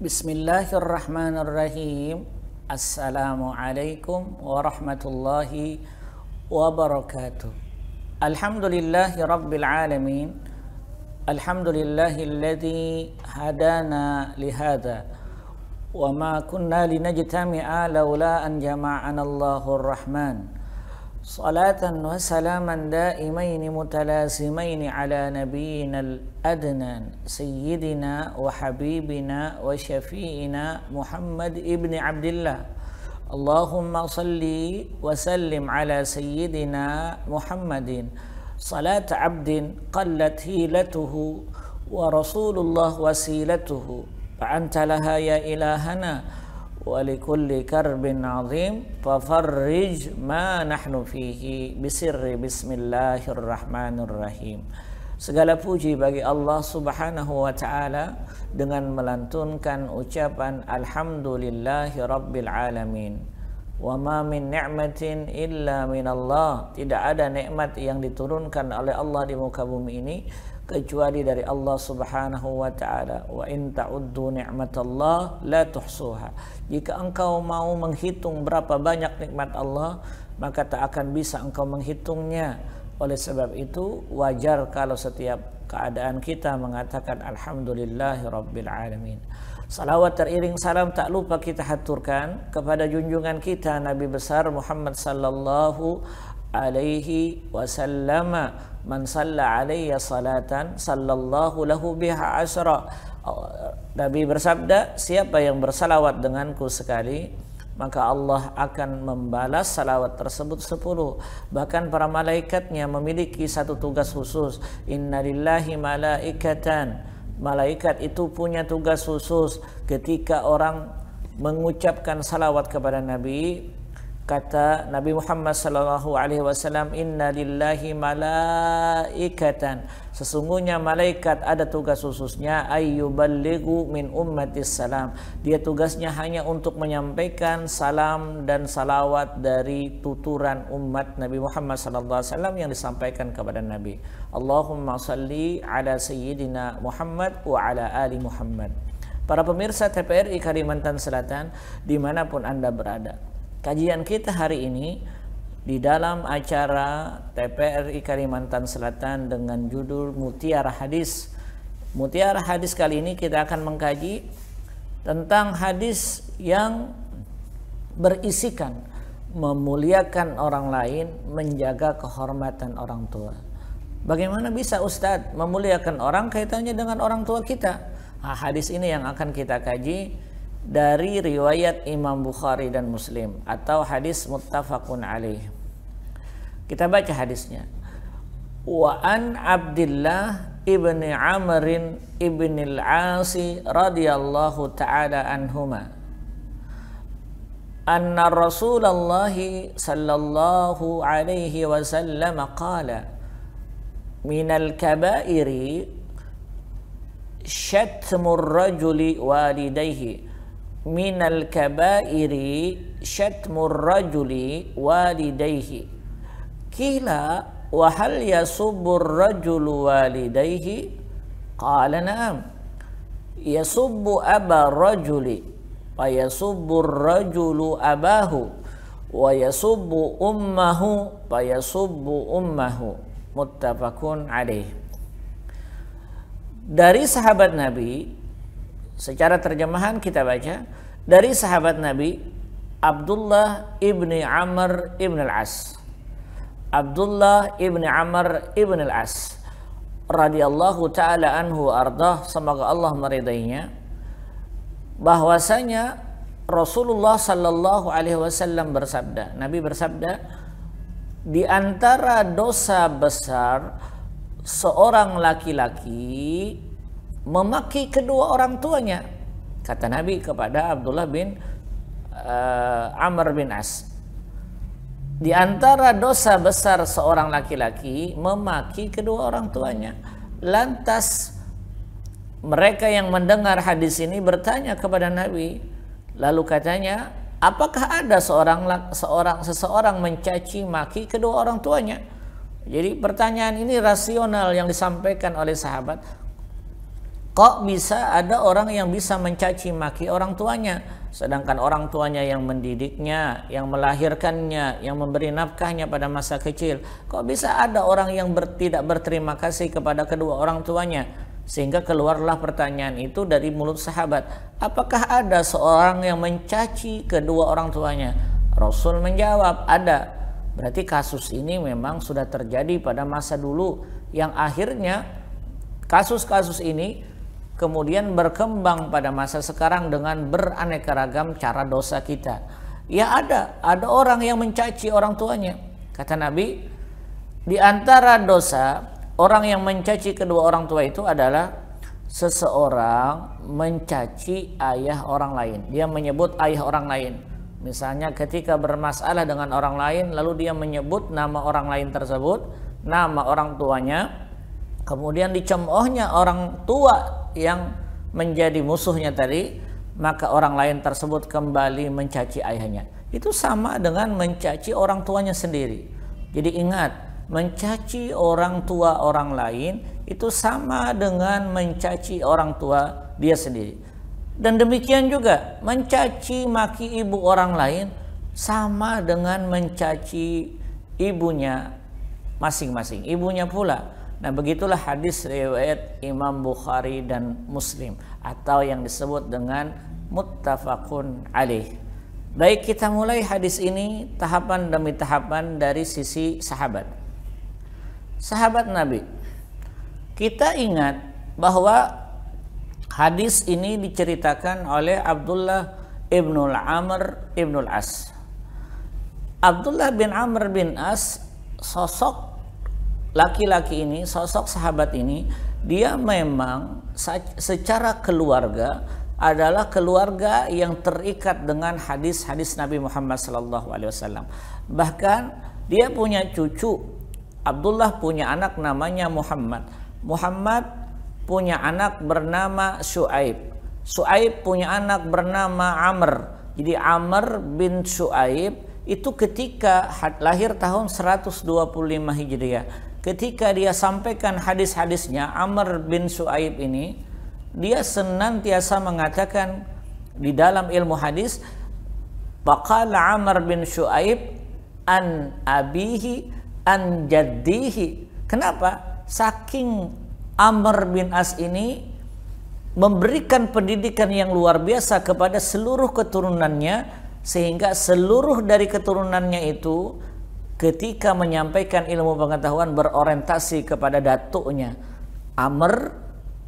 Bismillahirrahmanirrahim. Assalamualaikum warahmatullahi wabarakatuh. Alhamdulillahi rabbil alamin. Alhamdulillahilladzi hadana lihada wa ma kunna linajtami'a laula an jama'ana Allahur Rahman. Salatan wa salaman daimaini mutalasimaini ala nabiyyina al-adnan sayyidina wa habibina wa syafi'ina Muhammad ibn Abdillah. Allahumma salli wa sallim ala sayyidina Muhammadin salat abdin qallat hilatuhu wa rasulullah wasilatuhu fa anta laha ya ilahana walikulli karbin azim fafarrij ma nahnu fihi bisirri bismillahirrahmanirrahim. Segala puji bagi Allah subhanahu wa ta'ala dengan melantunkan ucapan alhamdulillahi rabbil alamin. Wa ma min ni'matin illa min Allah. Tidak ada nikmat yang diturunkan oleh Allah di muka bumi ini kecuali dari Allah subhanahu wa ta'ala. Wa in ta'uddu ni'matallah la tuhsuha. Jika engkau mau menghitung berapa banyak nikmat Allah, maka tak akan bisa engkau menghitungnya. Oleh sebab itu wajar kalau setiap keadaan kita mengatakan alhamdulillahi rabbil alamin. Salawat teriring salam tak lupa kita haturkan kepada junjungan kita Nabi besar Muhammad sallallahu alaihi wasallam. Man salla alayya salatan sallallahu lahu biha asra. Nabi bersabda, siapa yang bersalawat denganku sekali, maka Allah akan membalas salawat tersebut 10. Bahkan para malaikatnya memiliki satu tugas khusus. Innalillahi malaikatan. Malaikat itu punya tugas khusus ketika orang mengucapkan salawat kepada Nabi. Kata Nabi Muhammad sallallahu alaihi wasallam, inna lillahi malaikatan. Sesungguhnya malaikat ada tugas khususnya, ayyuballighu min ummatis salam. Dia tugasnya hanya untuk menyampaikan salam dan salawat dari tuturan umat Nabi Muhammad sallallahu alaihi wasallam yang disampaikan kepada Nabi. Allahumma salli ala sayyidina Muhammad wa ala ali Muhammad. Para pemirsa TPRI Kalimantan Selatan dimanapun Anda berada, kajian kita hari ini di dalam acara TPRI Kalimantan Selatan dengan judul Mutiara Hadis. Mutiara Hadis kali ini kita akan mengkaji tentang hadis yang berisikan memuliakan orang lain, menjaga kehormatan orang tua. Bagaimana bisa Ustadz memuliakan orang kaitannya dengan orang tua kita? Nah, hadis ini yang akan kita kaji dari riwayat Imam Bukhari dan Muslim atau hadis muttafaqun alaih. Kita baca hadisnya. Wa an Abdullah ibni Amr ibn al-As radhiyallahu ta'ala anhuma anna Rasulullah sallallahu alaihi wasallam qala minal kabairi syatmur rajuli walidayhi. Minal kabairi syatmur rajuli walidayhi. Qila wa hal yasubbur rajulu walidayhi? Qala na'am. Yasubbu aba rajuli wa yasubbur rajulu abahu wa yasubbu ummahu wa yasubbu ummahu. Muttafaqun alaih. Dari sahabat Nabi, secara terjemahan kita baca, dari sahabat Nabi Abdullah ibni Amr ibn al-As. Abdullah ibni Amr ibn al-As radhiyallahu ta'ala anhu ardah, semoga Allah meridainya, bahwasanya Rasulullah sallallahu alaihi wasallam bersabda, Nabi bersabda, di antara dosa besar seorang laki-laki memaki kedua orang tuanya, kata Nabi kepada Abdullah bin Amr bin As. Di antara dosa besar seorang laki-laki memaki kedua orang tuanya. Lantas mereka yang mendengar hadis ini bertanya kepada Nabi, lalu katanya, apakah ada seseorang mencaci maki kedua orang tuanya? Jadi pertanyaan ini rasional yang disampaikan oleh sahabat. Kok bisa ada orang yang bisa mencaci maki orang tuanya, sedangkan orang tuanya yang mendidiknya, yang melahirkannya, yang memberi nafkahnya pada masa kecil? Kok bisa ada orang yang tidak berterima kasih kepada kedua orang tuanya? Sehingga keluarlah pertanyaan itu dari mulut sahabat. Apakah ada seorang yang mencaci kedua orang tuanya? Rasul menjawab, ada. Berarti kasus ini memang sudah terjadi pada masa dulu, yang akhirnya kasus-kasus ini kemudian berkembang pada masa sekarang dengan beraneka ragam cara dosa kita. Ya ada orang yang mencaci orang tuanya. Kata Nabi, di antara dosa orang yang mencaci kedua orang tua itu adalah seseorang mencaci ayah orang lain. Dia menyebut ayah orang lain. Misalnya ketika bermasalah dengan orang lain, lalu dia menyebut nama orang lain tersebut, nama orang tuanya, kemudian dicemoohnya orang tua yang menjadi musuhnya tadi, maka orang lain tersebut kembali mencaci ayahnya. Itu sama dengan mencaci orang tuanya sendiri. Jadi ingat, mencaci orang tua orang lain itu sama dengan mencaci orang tua dia sendiri. Dan demikian juga mencaci maki ibu orang lain sama dengan mencaci ibunya masing-masing, ibunya pula. Nah, begitulah hadis riwayat Imam Bukhari dan Muslim, atau yang disebut dengan muttafaqun alaih. Baik, kita mulai hadis ini tahapan demi tahapan dari sisi sahabat. Sahabat Nabi, kita ingat bahwa hadis ini diceritakan oleh Abdullah ibnul Amr ibnul As. Abdullah bin Amr bin As, sosok laki-laki ini, sosok sahabat ini, dia memang secara keluarga adalah keluarga yang terikat dengan hadis-hadis Nabi Muhammad SAW. Bahkan dia punya cucu. Abdullah punya anak namanya Muhammad. Muhammad punya anak bernama Syuaib. Syuaib punya anak bernama Amr. Jadi Amr bin Syuaib itu ketika lahir tahun 125 Hijriah. Ketika dia sampaikan hadis-hadisnya, Amr bin Syuaib ini, dia senantiasa mengatakan di dalam ilmu hadis, faqala Amr bin Syuaib an abihi an jaddihi. Kenapa? Saking Amr bin As ini memberikan pendidikan yang luar biasa kepada seluruh keturunannya, sehingga seluruh dari keturunannya itu ketika menyampaikan ilmu pengetahuan berorientasi kepada datuknya. Amr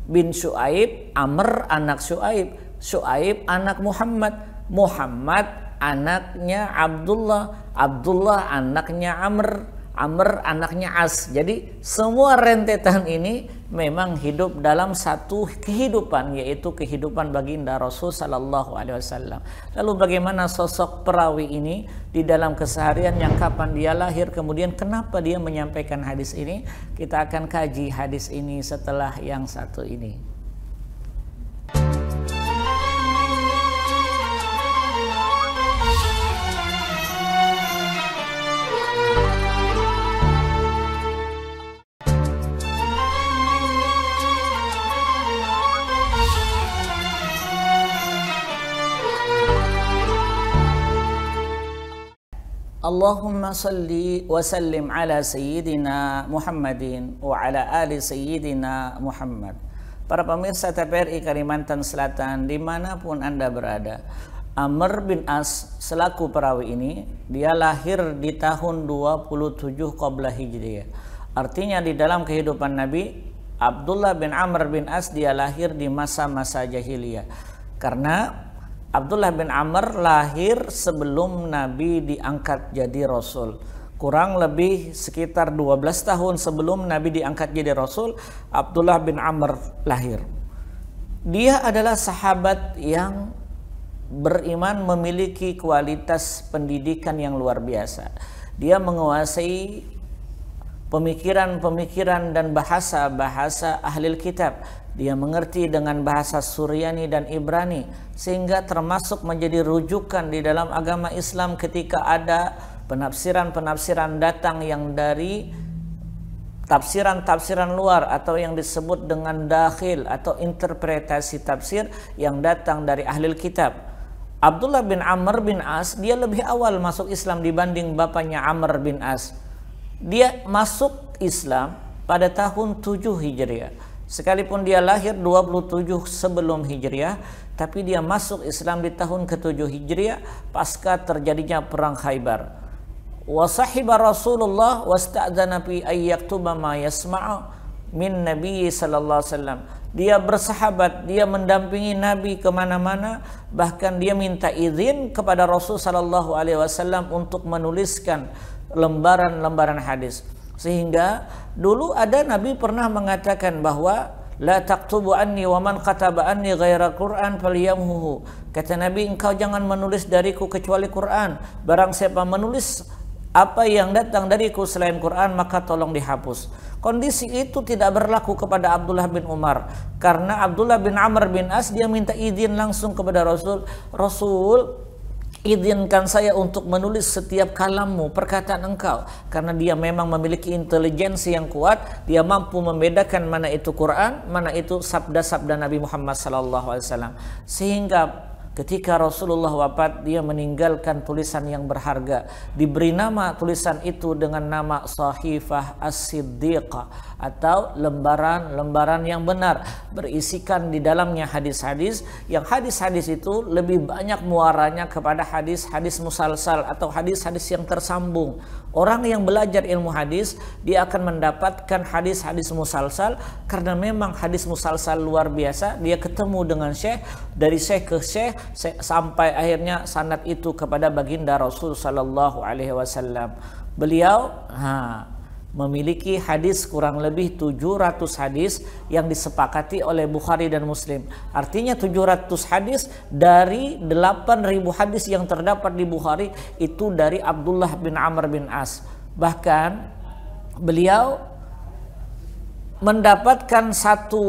bin Syuaib, Amr anak Syuaib, Syuaib anak Muhammad, Muhammad anaknya Abdullah, Abdullah anaknya Amr, Amr anaknya As. Jadi semua rentetan ini memang hidup dalam satu kehidupan, yaitu kehidupan baginda Rasul sallallahu alaihi wasallam. Lalu bagaimana sosok perawi ini di dalam keseharian, yang kapan dia lahir, kemudian kenapa dia menyampaikan hadis ini? Kita akan kaji hadis ini setelah yang satu ini. Allahumma salli wa sallim ala sayyidina Muhammadin wa ala ali sayyidina Muhammad. Para pemirsa TVRI Kalimantan Selatan dimanapun Anda berada, Amr bin As selaku perawi ini, dia lahir di tahun 27 Qabla Hijriyah. Artinya di dalam kehidupan Nabi, Abdullah bin Amr bin As dia lahir di masa-masa jahiliyah. Karena Abdullah bin Amr lahir sebelum Nabi diangkat jadi Rasul. Kurang lebih sekitar 12 tahun sebelum Nabi diangkat jadi Rasul, Abdullah bin Amr lahir. Dia adalah sahabat yang beriman, memiliki kualitas pendidikan yang luar biasa. Dia menguasai pemikiran-pemikiran dan bahasa-bahasa ahli kitab. Dia mengerti dengan bahasa Suryani dan Ibrani, sehingga termasuk menjadi rujukan di dalam agama Islam ketika ada penafsiran-penafsiran datang yang dari tafsiran-tafsiran luar atau yang disebut dengan dakhil atau interpretasi tafsir yang datang dari ahli kitab. Abdullah bin Amr bin As, dia lebih awal masuk Islam dibanding bapaknya Amr bin As. Dia masuk Islam pada tahun 7 Hijriah. Sekalipun dia lahir 27 sebelum Hijriah, tapi dia masuk Islam di tahun ke-7 Hijriah pasca terjadinya perang Khaybar. Wa sahiba Rasulullah wasta'dzana fi ay yaktuba ma yasma'u min Nabi sallallahu alaihi wasallam. Dia bersahabat, dia mendampingi Nabi kemana-mana, bahkan dia minta izin kepada Rasul sallallahu alaihi wasallam untuk menuliskan lembaran-lembaran hadis. Sehingga dulu ada Nabi pernah mengatakan bahwa la taktubu anni wa man kataba anni ghaira Qur'an falyamhuhu. Kata Nabi, engkau jangan menulis dariku kecuali Quran. Barang siapa menulis apa yang datang dariku selain Quran, maka tolong dihapus. Kondisi itu tidak berlaku kepada Abdullah bin Umar, karena Abdullah bin Amr bin As dia minta izin langsung kepada Rasul. Rasul, izinkan saya untuk menulis setiap kalammu, perkataan engkau, karena dia memang memiliki intelijensi yang kuat. Dia mampu membedakan mana itu Quran, mana itu sabda-sabda Nabi Muhammad SAW. Sehingga ketika Rasulullah wafat, dia meninggalkan tulisan yang berharga. Diberi nama tulisan itu dengan nama Sahifah As-Siddiqah, atau lembaran-lembaran yang benar, berisikan di dalamnya hadis-hadis, yang hadis-hadis itu lebih banyak muaranya kepada hadis-hadis musalsal atau hadis-hadis yang tersambung. Orang yang belajar ilmu hadis, dia akan mendapatkan hadis-hadis musalsal, karena memang hadis musalsal luar biasa. Dia ketemu dengan syekh, dari syekh ke syekh, sampai akhirnya sanad itu kepada baginda Rasul sallallahu alaihi wasallam. Beliau memiliki hadis kurang lebih 700 hadis yang disepakati oleh Bukhari dan Muslim. Artinya 700 hadis dari 8.000 hadis yang terdapat di Bukhari itu dari Abdullah bin Amr bin As. Bahkan beliau mendapatkan satu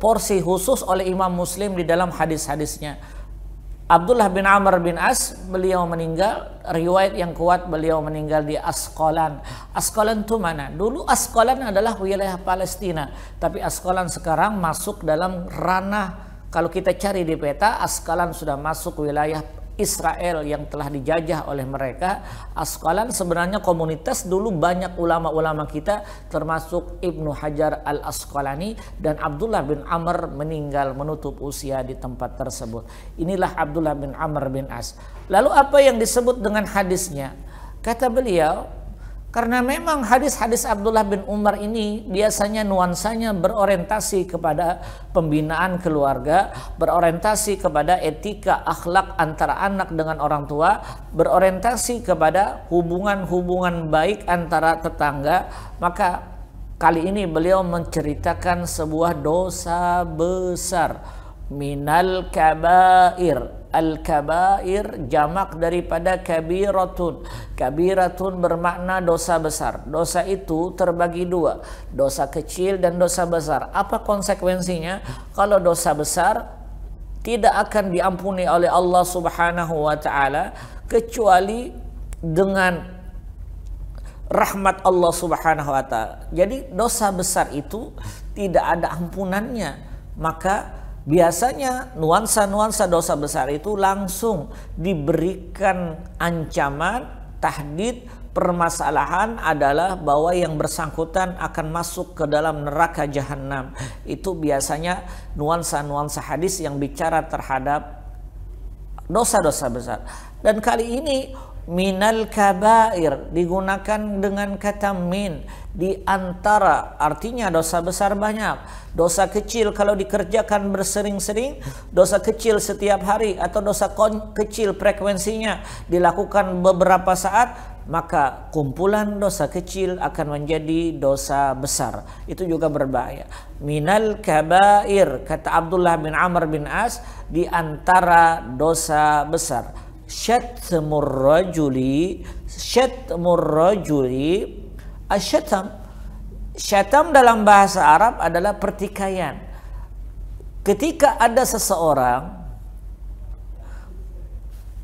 porsi khusus oleh Imam Muslim di dalam hadis-hadisnya. Abdullah bin Amr bin As, beliau meninggal, riwayat yang kuat beliau meninggal di Asqalan. Asqalan itu mana? Dulu Asqalan adalah wilayah Palestina, tapi Asqalan sekarang masuk dalam ranah, kalau kita cari di peta, Asqalan sudah masuk wilayah Israel yang telah dijajah oleh mereka. Asqalan sebenarnya komunitas dulu banyak ulama-ulama kita, termasuk Ibnu Hajar al-Asqalani, dan Abdullah bin Amr meninggal menutup usia di tempat tersebut. Inilah Abdullah bin Amr bin As. Lalu apa yang disebut dengan hadisnya? Kata beliau, karena memang hadis-hadis Abdullah bin Umar ini biasanya nuansanya berorientasi kepada pembinaan keluarga, berorientasi kepada etika akhlak antara anak dengan orang tua, berorientasi kepada hubungan-hubungan baik antara tetangga. Maka kali ini beliau menceritakan sebuah dosa besar, minal kabair. Al-kabair jamak daripada kabiratun. Kabiratun bermakna dosa besar. Dosa itu terbagi dua, dosa kecil dan dosa besar. Apa konsekuensinya? Kalau dosa besar tidak akan diampuni oleh Allah Subhanahu wa taala kecuali dengan rahmat Allah Subhanahu wa taala. Jadi dosa besar itu tidak ada ampunannya. Maka biasanya nuansa-nuansa dosa besar itu langsung diberikan ancaman, tahdid, permasalahan adalah bahwa yang bersangkutan akan masuk ke dalam neraka jahanam. Itu biasanya nuansa-nuansa hadis yang bicara terhadap dosa-dosa besar. Dan kali ini minal kabair digunakan dengan kata min, di antara, artinya dosa besar banyak. Dosa kecil kalau dikerjakan bersering-sering, dosa kecil setiap hari, atau dosa kecil frekuensinya dilakukan beberapa saat, maka kumpulan dosa kecil akan menjadi dosa besar. Itu juga berbahaya. Minal kabair, kata Abdullah bin Amr bin As, di antara dosa besar. Syatmur rajuli Asyatam, syatam dalam bahasa Arab adalah pertikaian. Ketika ada seseorang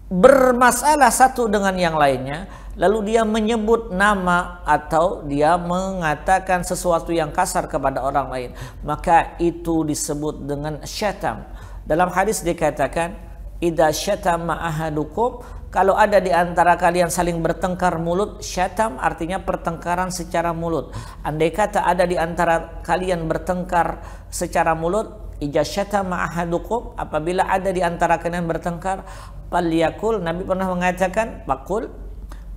bermasalah satu dengan yang lainnya, lalu dia menyebut nama atau dia mengatakan sesuatu yang kasar kepada orang lain, maka itu disebut dengan syatam. Dalam hadis dikatakan, idza syatama ahadukum, kalau ada di antara kalian saling bertengkar mulut, syatam artinya pertengkaran secara mulut. Andai kata ada di antara kalian bertengkar secara mulut, idza syatama ahadukum, apabila ada di antara kalian bertengkar, falyakul, Nabi pernah mengatakan, pakul,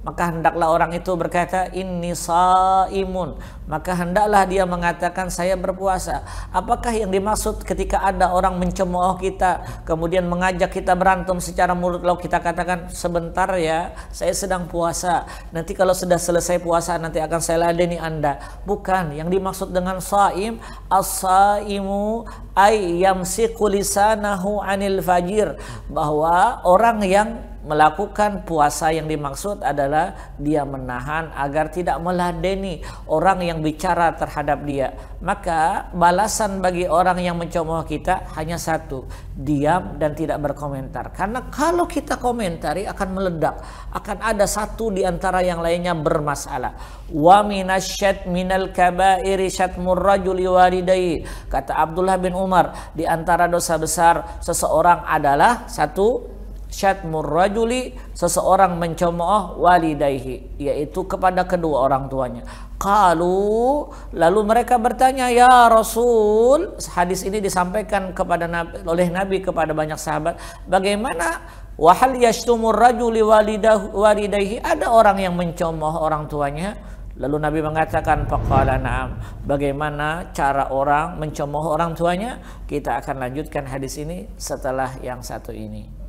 maka hendaklah orang itu berkata, inni shaimun, maka hendaklah dia mengatakan, saya berpuasa. Apakah yang dimaksud ketika ada orang mencemooh kita, kemudian mengajak kita berantem secara mulut, lalu kita katakan, sebentar ya, saya sedang puasa, nanti kalau sudah selesai puasa nanti akan saya ladeni Anda? Bukan. Yang dimaksud dengan shaim, as-shaimu ay yamsiku lisanahu anil fajir, bahwa orang yang melakukan puasa yang dimaksud adalah dia menahan agar tidak meladeni orang yang bicara terhadap dia. Maka balasan bagi orang yang mencemooh kita hanya satu, diam dan tidak berkomentar. Karena kalau kita komentari akan meledak, akan ada satu di antara yang lainnya bermasalah. Wa minasyat minal kabairi syatmur rajuli walidayhi, kata Abdullah bin Umar, di antara dosa besar seseorang adalah satu, syatmur rajuli, seseorang mencemooh walidayhi, yaitu kepada kedua orang tuanya. Qalu, lalu mereka bertanya, ya Rasul, hadis ini disampaikan kepada Nabi, oleh Nabi kepada banyak sahabat, bagaimana wahal yashtumur rajuli walidayhi, ada orang yang mencemooh orang tuanya? Lalu Nabi mengatakan, faqala na'am, bagaimana cara orang mencemooh orang tuanya? Kita akan lanjutkan hadis ini setelah yang satu ini.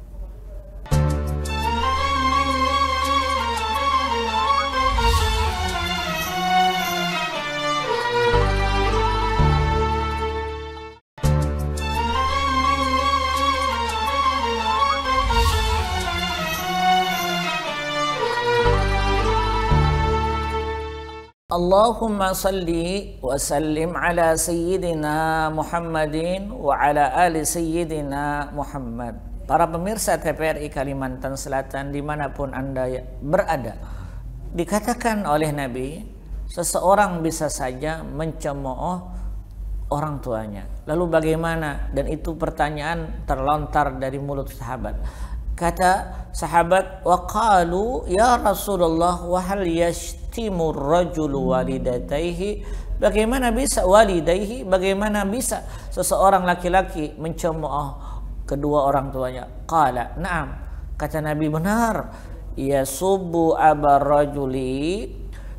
Allahumma salli wa sallim ala sayyidina Muhammadin wa ala ali sayyidina Muhammad. Para pemirsa TVRI Kalimantan Selatan dimanapun Anda berada, dikatakan oleh Nabi, seseorang bisa saja mencemooh orang tuanya. Lalu bagaimana? Dan itu pertanyaan terlontar dari mulut sahabat. Kata sahabat, wa qalu ya Rasulullah wa hal yashtimur rajulu walidataihi, bagaimana bisa walidaihi, bagaimana bisa seseorang laki-laki mencemooh kedua orang tuanya? Qala na'am, kata Nabi, benar. Yasubbu abar rajuli,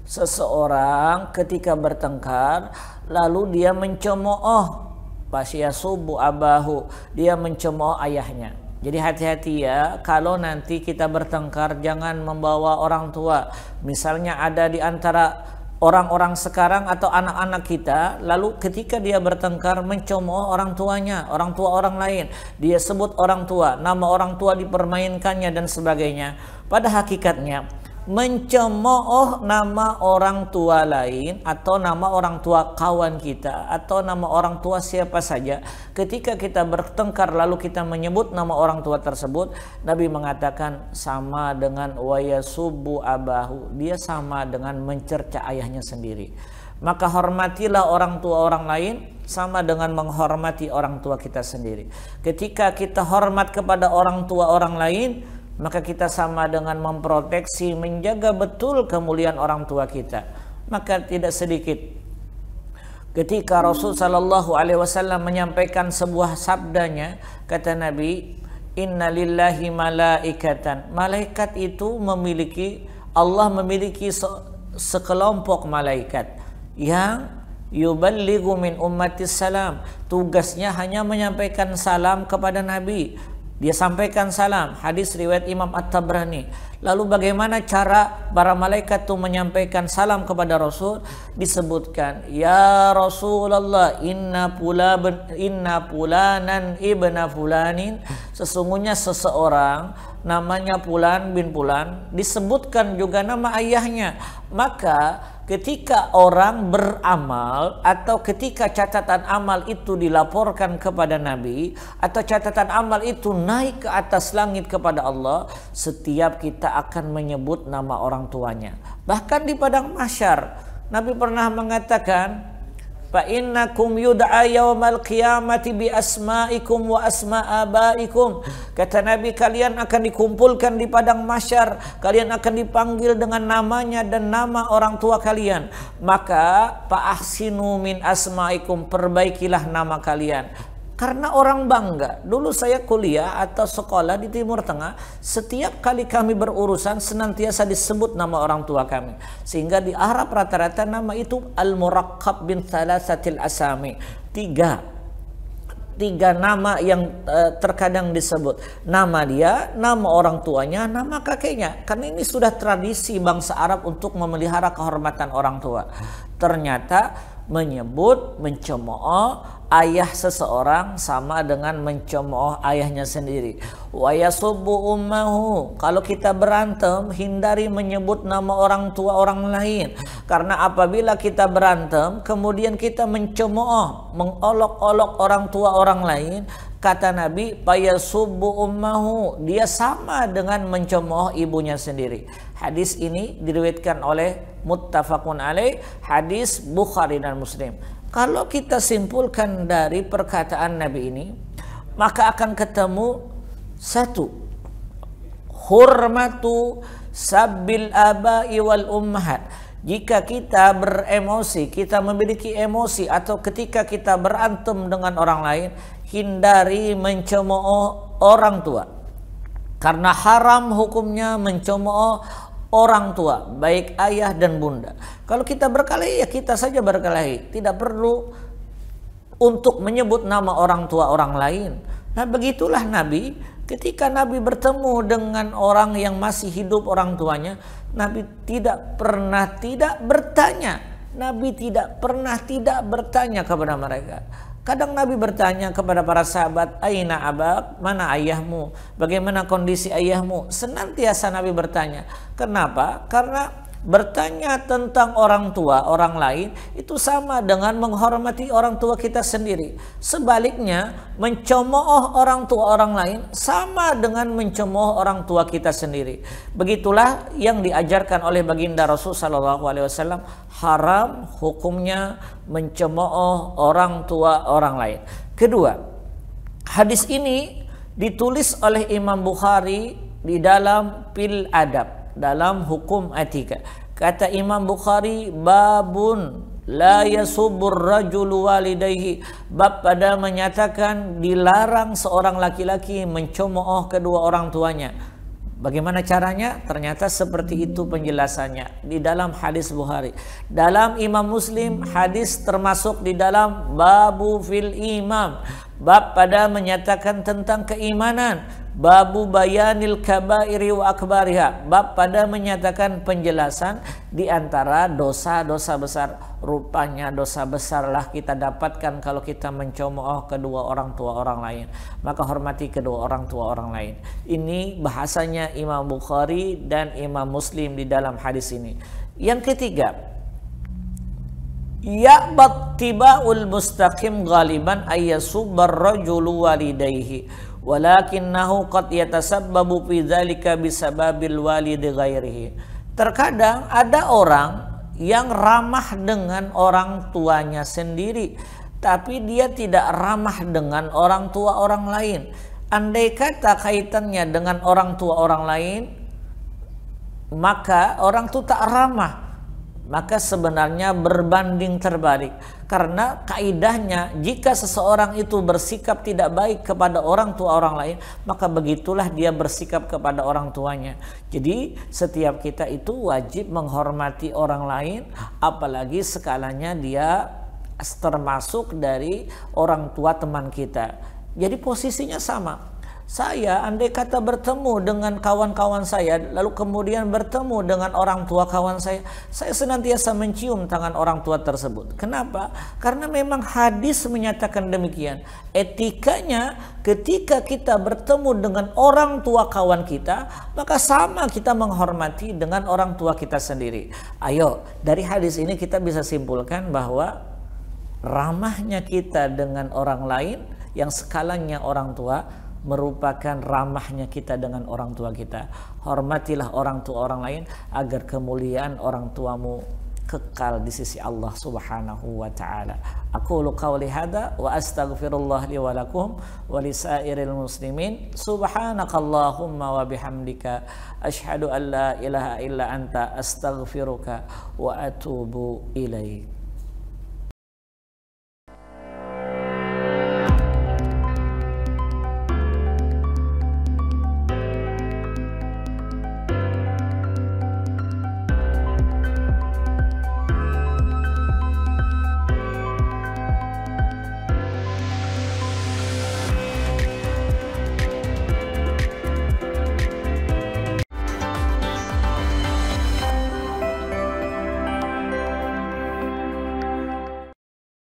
seseorang ketika bertengkar lalu dia mencemooh, pas yasubbu abahu, dia mencemooh ayahnya. Jadi hati-hati ya, kalau nanti kita bertengkar jangan membawa orang tua. Misalnya ada di antara orang-orang sekarang atau anak-anak kita, lalu ketika dia bertengkar mencemooh orang tuanya, orang tua orang lain, dia sebut orang tua, nama orang tua dipermainkannya dan sebagainya. Pada hakikatnya mencemooh nama orang tua lain atau nama orang tua kawan kita atau nama orang tua siapa saja, ketika kita bertengkar lalu kita menyebut nama orang tua tersebut, Nabi mengatakan sama dengan wayasubu abahu, dia sama dengan mencerca ayahnya sendiri. Maka hormatilah orang tua orang lain sama dengan menghormati orang tua kita sendiri. Ketika kita hormat kepada orang tua orang lain, maka kita sama dengan memproteksi, menjaga betul kemuliaan orang tua kita. Maka tidak sedikit ketika Rasul sallallahu alaihi wasallam menyampaikan sebuah sabdanya, kata Nabi, inna lillahi malaikatan, malaikat itu memiliki, Allah memiliki sekelompok malaikat yang yuballighu min ummatis salam, tugasnya hanya menyampaikan salam kepada Nabi. Dia sampaikan salam, hadis riwayat Imam At-Tabrani. Lalu bagaimana cara para malaikat itu menyampaikan salam kepada Rasul? Disebutkan, ya Rasulullah, inna fulanan ibna fulanin, sesungguhnya seseorang namanya Fulan bin Fulan, disebutkan juga nama ayahnya. Maka ketika orang beramal atau ketika catatan amal itu dilaporkan kepada Nabi atau catatan amal itu naik ke atas langit kepada Allah, setiap kita akan menyebut nama orang tuanya. Bahkan di padang mahsyar Nabi pernah mengatakan, fa innakum yud'a yaumal qiyamati bi asma'ikum wa asma' abaikum. Kata Nabi, kalian akan dikumpulkan di padang mahsyar, kalian akan dipanggil dengan namanya dan nama orang tua kalian. Maka fa ahsinu min asma'ikum, perbaikilah nama kalian. Karena orang bangga. Dulu saya kuliah atau sekolah di Timur Tengah, setiap kali kami berurusan senantiasa disebut nama orang tua kami. Sehingga di Arab rata-rata nama itu al-murakkab bin thalathatil asami. Tiga nama yang terkadang disebut. Nama dia, nama orang tuanya, nama kakeknya. Karena ini sudah tradisi bangsa Arab untuk memelihara kehormatan orang tua. Ternyata menyebut, mencemooh ayah seseorang sama dengan mencemooh ayahnya sendiri. Wa yasubbu ummahu. Kalau kita berantem, hindari menyebut nama orang tua orang lain. Karena apabila kita berantem, kemudian kita mencemooh, mengolok-olok orang tua orang lain, kata Nabi, payasubbu ummahu, dia sama dengan mencemooh ibunya sendiri. Hadis ini diriwayatkan oleh muttafaqun alaih, hadis Bukhari dan Muslim. Kalau kita simpulkan dari perkataan Nabi ini, maka akan ketemu satu, hurmatu sabbil abai wal ummahat. Jika kita beremosi, kita memiliki emosi, atau ketika kita berantem dengan orang lain, hindari mencemooh orang tua. Karena haram hukumnya mencemooh orang tua, baik ayah dan bunda. Kalau kita berkelahi, ya kita saja berkelahi, tidak perlu untuk menyebut nama orang tua orang lain. Nah, begitulah Nabi, ketika Nabi bertemu dengan orang yang masih hidup orang tuanya, Nabi tidak pernah tidak bertanya. Nabi tidak pernah tidak bertanya kepada mereka. Kadang Nabi bertanya kepada para sahabat, aina abak, mana ayahmu, bagaimana kondisi ayahmu. Senantiasa Nabi bertanya. Kenapa? Karena bertanya tentang orang tua orang lain itu sama dengan menghormati orang tua kita sendiri. Sebaliknya, mencemooh orang tua orang lain sama dengan mencemooh orang tua kita sendiri. Begitulah yang diajarkan oleh baginda Rasul SAW. Haram hukumnya mencemooh orang tua orang lain. Kedua, hadis ini ditulis oleh Imam Bukhari di dalam Fil Adab, dalam hukum etika. Kata Imam Bukhari, babun la yasubbur rajulu walidayhi, bab pada menyatakan dilarang seorang laki-laki mencemooh kedua orang tuanya. Bagaimana caranya? Ternyata seperti itu penjelasannya di dalam hadis Bukhari. Dalam Imam Muslim, hadis termasuk di dalam babu fil imam, bab pada menyatakan tentang keimanan. Babu bayanil kabairi wa akbariha, bab pada menyatakan penjelasan di antara dosa-dosa besar. Rupanya dosa besarlah kita dapatkan kalau kita mencemooh kedua orang tua orang lain. Maka hormati kedua orang tua orang lain. Ini bahasanya Imam Bukhari dan Imam Muslim di dalam hadis ini. Yang ketiga, ya'bat tibaul mustaqim ghaliban ayyasubbar rajulu walidayhi walakinnahu qad yatasabbabu fi dzalika bisababil walidi ghairihi. Terkadang ada orang yang ramah dengan orang tuanya sendiri, tapi dia tidak ramah dengan orang tua orang lain. Andai kata kaitannya dengan orang tua orang lain, maka orang itu tak ramah. Maka sebenarnya berbanding terbalik. Karena kaidahnya, jika seseorang itu bersikap tidak baik kepada orang tua orang lain, maka begitulah dia bersikap kepada orang tuanya. Jadi setiap kita itu wajib menghormati orang lain, apalagi skalanya dia termasuk dari orang tua teman kita. Jadi posisinya sama. Saya andai kata bertemu dengan kawan-kawan saya, lalu kemudian bertemu dengan orang tua kawan saya senantiasa mencium tangan orang tua tersebut. Kenapa? Karena memang hadis menyatakan demikian. Etikanya ketika kita bertemu dengan orang tua kawan kita, maka sama kita menghormati dengan orang tua kita sendiri. Ayo, dari hadis ini kita bisa simpulkan bahwa ramahnya kita dengan orang lain yang skalanya orang tua merupakan ramahnya kita dengan orang tua kita. Hormatilah orang tua orang lain agar kemuliaan orang tuamu kekal di sisi Allah Subhanahu wa taala. Aqulu qawli hadza wa astaghfirullah li wa lakum wa lisairil muslimin. Subhanakallahumma wa bihamdika asyhadu an la ilaha illa anta astaghfiruka wa atubu ilaik.